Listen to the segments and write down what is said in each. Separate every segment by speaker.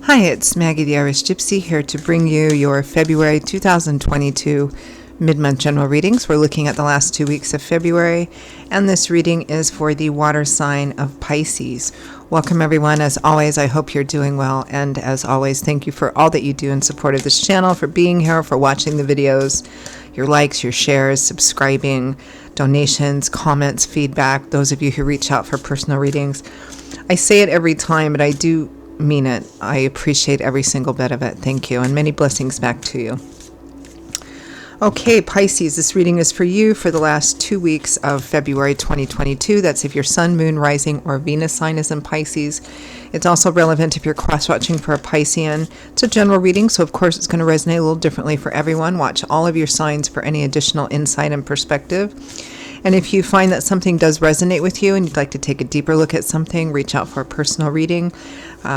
Speaker 1: Hi, it's Maggie the Irish Gypsy here to bring you your February 2022 mid-month general readings. We're looking at the last 2 weeks of February, and this reading is for the water sign of Pisces. Welcome everyone. As always, I hope you're doing well, and as always, thank you for all that you do in support of this channel, for being here, for watching the videos, your likes, your shares, subscribing, donations, comments, feedback, those of you who reach out for personal readings. I say it every time, but I do mean it. I appreciate every single bit of it. Thank you, and many blessings back to you. Okay, Pisces, this reading is for you for the last 2 weeks of February 2022. That's if your sun, moon, rising, or Venus sign is in Pisces. It's also relevant if you're cross-watching for a Piscean. It's a general reading, so of course it's going to resonate a little differently for everyone. Watch all of your signs for any additional insight and perspective. And if you find that something does resonate with you and you'd like to take a deeper look at something, reach out for a personal reading.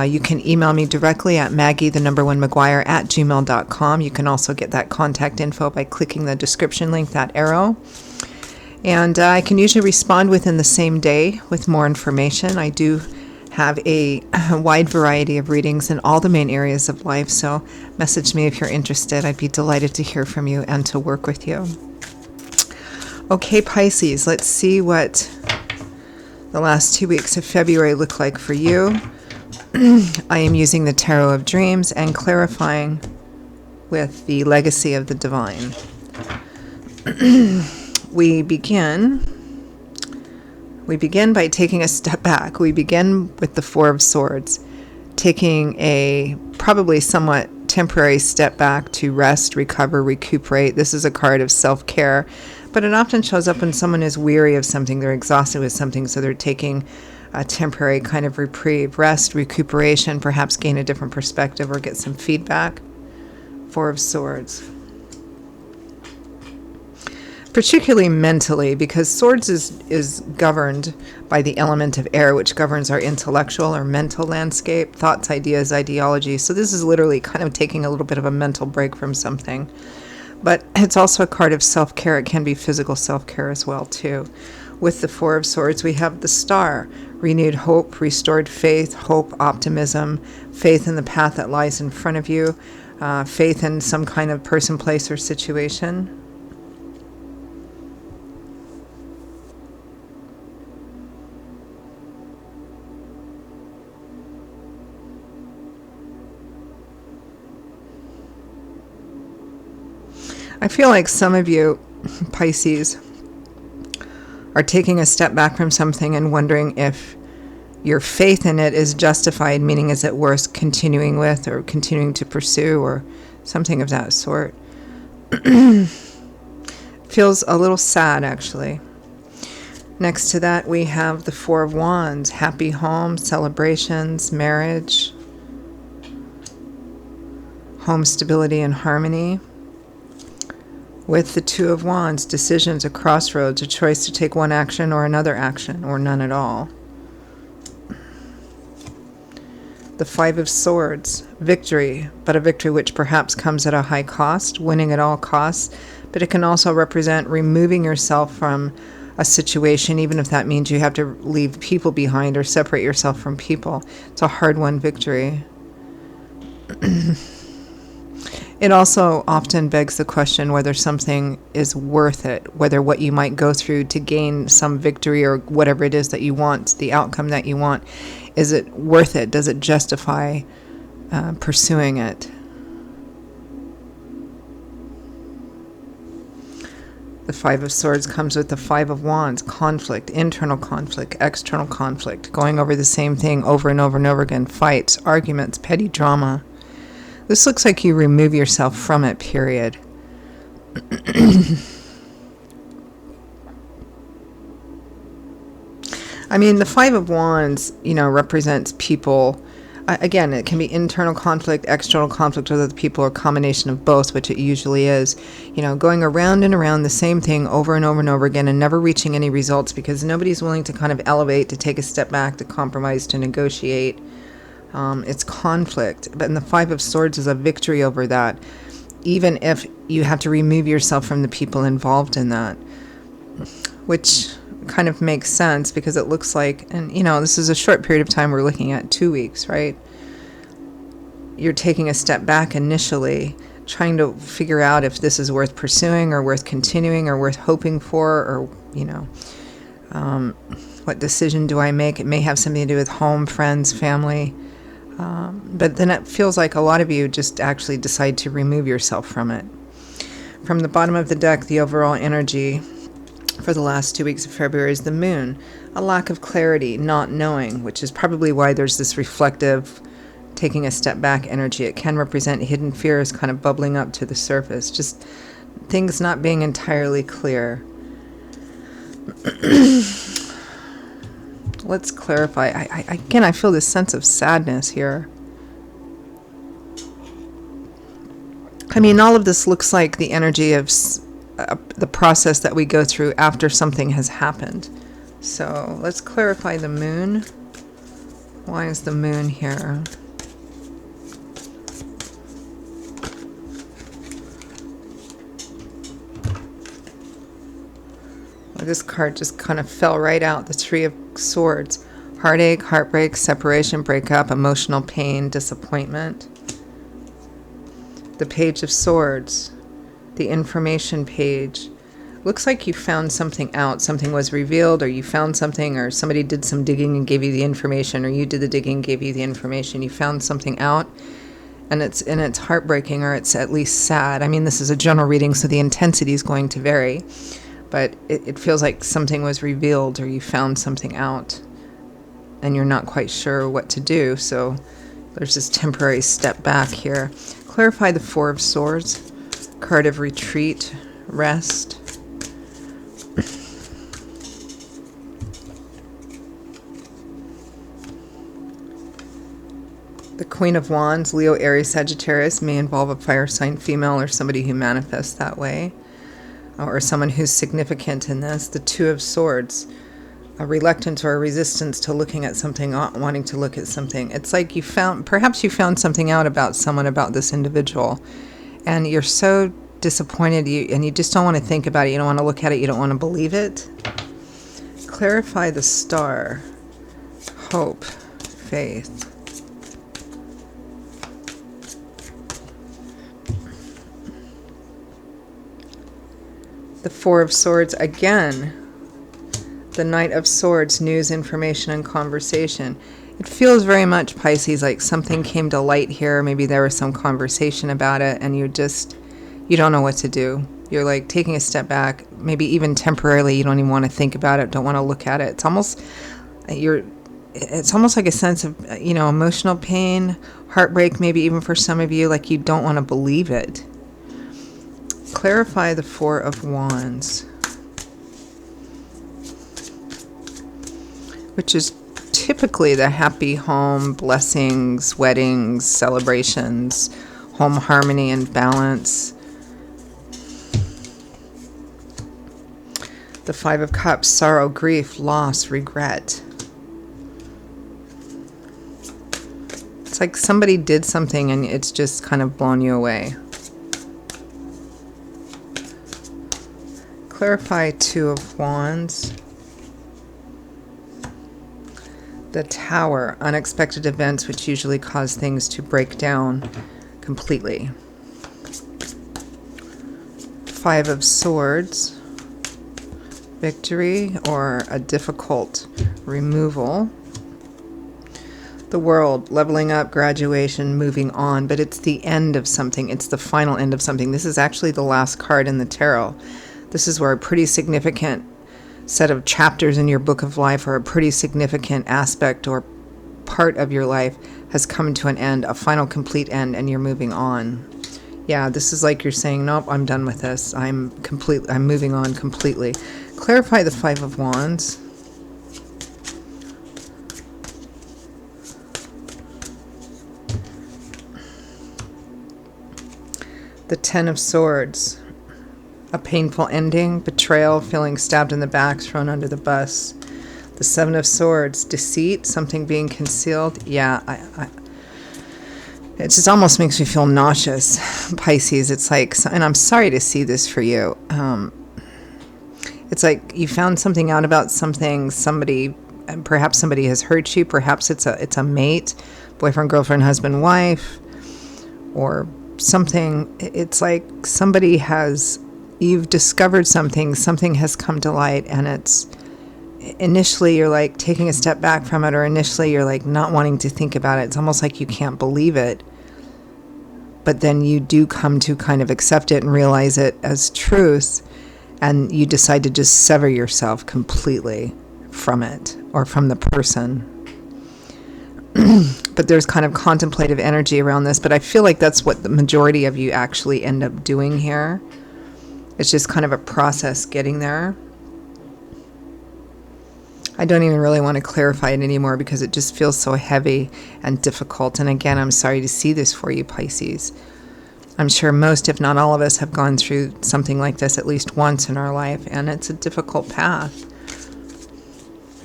Speaker 1: You can email me directly at maggie@gmail.com. You can also get that contact info by clicking the description link, that arrow. And I can usually respond within the same day with more information. I do have a wide variety of readings in all the main areas of life, so message me if you're interested. I'd be delighted to hear from you and to work with you. Okay, Pisces, let's see what the last 2 weeks of February look like for you. I am using the Tarot of Dreams and clarifying with the Legacy of the Divine. We begin by taking a step back. We begin with the Four of Swords, taking a probably somewhat temporary step back to rest, recover, recuperate. This is a card of self-care, but it often shows up when someone is weary of something, they're exhausted with something, so they're taking a temporary kind of reprieve, rest, recuperation, perhaps gain a different perspective or get some feedback. Four of Swords. Particularly mentally, because Swords is governed by the element of air, which governs our intellectual or mental landscape, thoughts, ideas, ideology. So this is literally kind of taking a little bit of a mental break from something. But it's also a card of self-care. It can be physical self-care as well, too. With the Four of Swords, we have the Star, renewed hope, restored faith, hope, optimism, faith in the path that lies in front of you, faith in some kind of person, place, or situation. I feel like some of you, Pisces, are taking a step back from something and wondering if your faith in it is justified, meaning is it worth continuing with or continuing to pursue or something of that sort. Feels a little sad, actually. Next to that, we have the Four of Wands, happy home, celebrations, marriage, home stability and harmony. With the Two of Wands, decisions, a crossroads, a choice to take one action or another action, or none at all. The Five of Swords, victory, but a victory which perhaps comes at a high cost, winning at all costs, but it can also represent removing yourself from a situation, even if that means you have to leave people behind or separate yourself from people. It's a hard-won victory. It also often begs the question whether something is worth it, whether what you might go through to gain some victory or whatever it is that you want, the outcome that you want, is it worth it? Does it justify pursuing it? The Five of Swords comes with the Five of Wands, conflict, internal conflict, external conflict, going over the same thing over and over and over again, fights, arguments, petty drama. This looks like you remove yourself from it, period. I mean, the Five of Wands, represents people. Again, it can be internal conflict, external conflict with other people, or a combination of both, which it usually is. Going around and around the same thing over and over and over again and never reaching any results because nobody's willing to kind of elevate, to take a step back, to compromise, to negotiate. It's conflict, but in the Five of Swords is a victory over that, even if you have to remove yourself from the people involved in that, which kind of makes sense because it looks like, and this is a short period of time, we're looking at 2 weeks, right? you're taking a step back initially, trying to figure out if this is worth pursuing or worth continuing or worth hoping for, or, what decision do I make? It may have something to do with home, friends, family. But then it feels like a lot of you just actually decide to remove yourself from it. From the bottom of the deck, the overall energy for the last 2 weeks of February is the moon. A lack of clarity, not knowing, which is probably why there's this reflective, taking a step back energy. It can represent hidden fears kind of bubbling up to the surface. Just things not being entirely clear. Let's clarify. I feel this sense of sadness here. I mean, all of this looks like the energy of the process that we go through after something has happened. So let's clarify the moon. Why is the moon here? Well, this card just kind of fell right out. The Three of Swords. Heartache, heartbreak, separation, breakup, emotional pain, disappointment. The Page of Swords, the information page. Looks like you found something out. Something was revealed, or you found something, or somebody did some digging and gave you the information, or you did the digging and gave you the information. You found something out, and it's heartbreaking, or it's at least sad. I mean, this is a general reading, so the intensity is going to vary, but it feels like something was revealed, or you found something out, and you're not quite sure what to do, so there's this temporary step back here. Clarify the Four of Swords, card of retreat, rest. The Queen of Wands, Leo, Aries, Sagittarius, may involve a fire sign female or somebody who manifests that way, or someone who's significant in this. The Two of Swords, a reluctance or a resistance to looking at something, wanting to look at something. It's like perhaps you found something out about someone, about this individual, and you're so disappointed, and you just don't want to think about it, you don't want to look at it, you don't want to believe it. Clarify the Star, hope, faith. The Four of Swords again. The Knight of Swords, news, information, and conversation. It feels very much, Pisces, like something came to light here. Maybe there was some conversation about it, and you don't know what to do. You're like taking a step back, maybe even temporarily. You don't even want to think about it, don't want to look at it. It's almost like a sense of, emotional pain, heartbreak, maybe even for some of you, like you don't want to believe it. Clarify the Four of Wands, which is typically the happy home, blessings, weddings, celebrations, home harmony and balance. The Five of Cups, sorrow, grief, loss, regret. It's like somebody did something and it's just kind of blown you away. Clarify Two of Wands. The Tower, unexpected events which usually cause things to break down completely. Five of Swords, victory or a difficult removal. The World, leveling up, graduation, moving on, but it's the end of something. It's the final end of something. This is actually the last card in the tarot. This is where a pretty significant set of chapters in your book of life, or a pretty significant aspect or part of your life has come to an end, a final complete end, and you're moving on. Yeah, this is like you're saying, nope, I'm done with this. I'm moving on completely. Clarify the Five of Wands. The Ten of Swords. A painful ending, betrayal, feeling stabbed in the back, thrown under the bus. The Seven of Swords, deceit, something being concealed. Yeah, it just almost makes me feel nauseous, Pisces. It's like, and I'm sorry to see this for you. It's like you found something out about something, perhaps somebody has hurt you, perhaps it's a mate, boyfriend, girlfriend, husband, wife. or something. It's like you've discovered something has come to light, and it's initially you're like taking a step back from it, or initially you're like not wanting to think about it. It's almost like you can't believe it. But then you do come to kind of accept it and realize it as truth, and you decide to just sever yourself completely from it or from the person. But there's kind of contemplative energy around this, but I feel like that's what the majority of you actually end up doing here. It's just kind of a process getting there. I don't even really want to clarify it anymore because it just feels so heavy and difficult. And again, I'm sorry to see this for you, Pisces. I'm sure most, if not all of us, have gone through something like this at least once in our life, and it's a difficult path.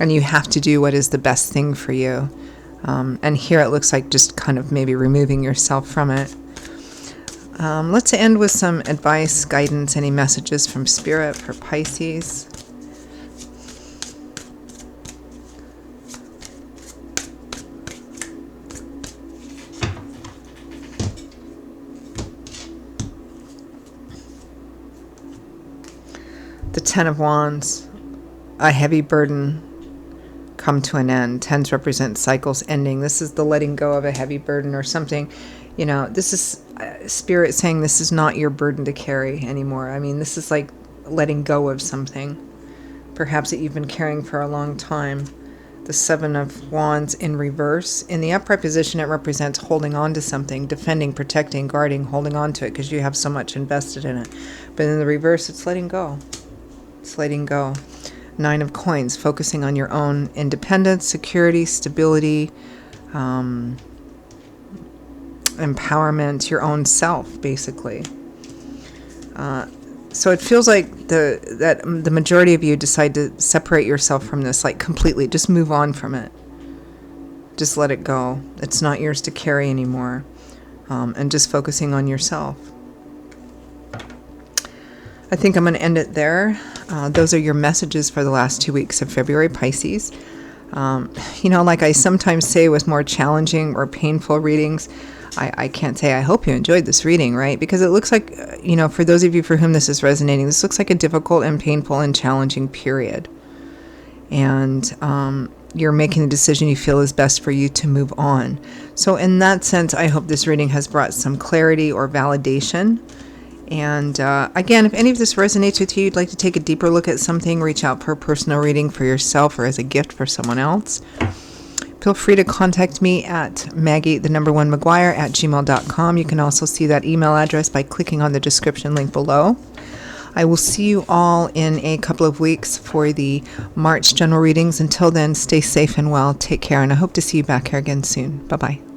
Speaker 1: And you have to do what is the best thing for you. And here it looks like just kind of maybe removing yourself from it. Let's end with some advice, guidance, any messages from Spirit for Pisces. The Ten of Wands, a heavy burden come to an end. Tens represent cycles ending. This is the letting go of a heavy burden or something. You know, this is Spirit saying this is not your burden to carry anymore. I mean, this is like letting go of something, perhaps that you've been carrying for a long time. The Seven of Wands in reverse. In the upright position, it represents holding on to something, defending, protecting, guarding, holding on to it because you have so much invested in it. But in the reverse, it's letting go. It's letting go. Nine of Coins, focusing on your own independence, security, stability, empowerment, your own self, basically. So it feels like that the majority of you decide to separate yourself from this, like completely. Just move on from it. Just let it go. It's not yours to carry anymore. And just focusing on yourself. I think I'm going to end it there. Those are your messages for the last 2 weeks of February, Pisces. Like I sometimes say with more challenging or painful readings, I can't say I hope you enjoyed this reading, right? Because it looks like, for those of you for whom this is resonating, this looks like a difficult and painful and challenging period. And you're making the decision you feel is best for you to move on. So in that sense, I hope this reading has brought some clarity or validation. And again, if any of this resonates with you, you'd like to take a deeper look at something, reach out for a personal reading for yourself or as a gift for someone else, feel free to contact me at Maggie1McGuire@gmail.com. You can also see that email address by clicking on the description link below. I will see you all in a couple of weeks for the March general readings. Until then, stay safe and well. Take care, and I hope to see you back here again soon. Bye-bye.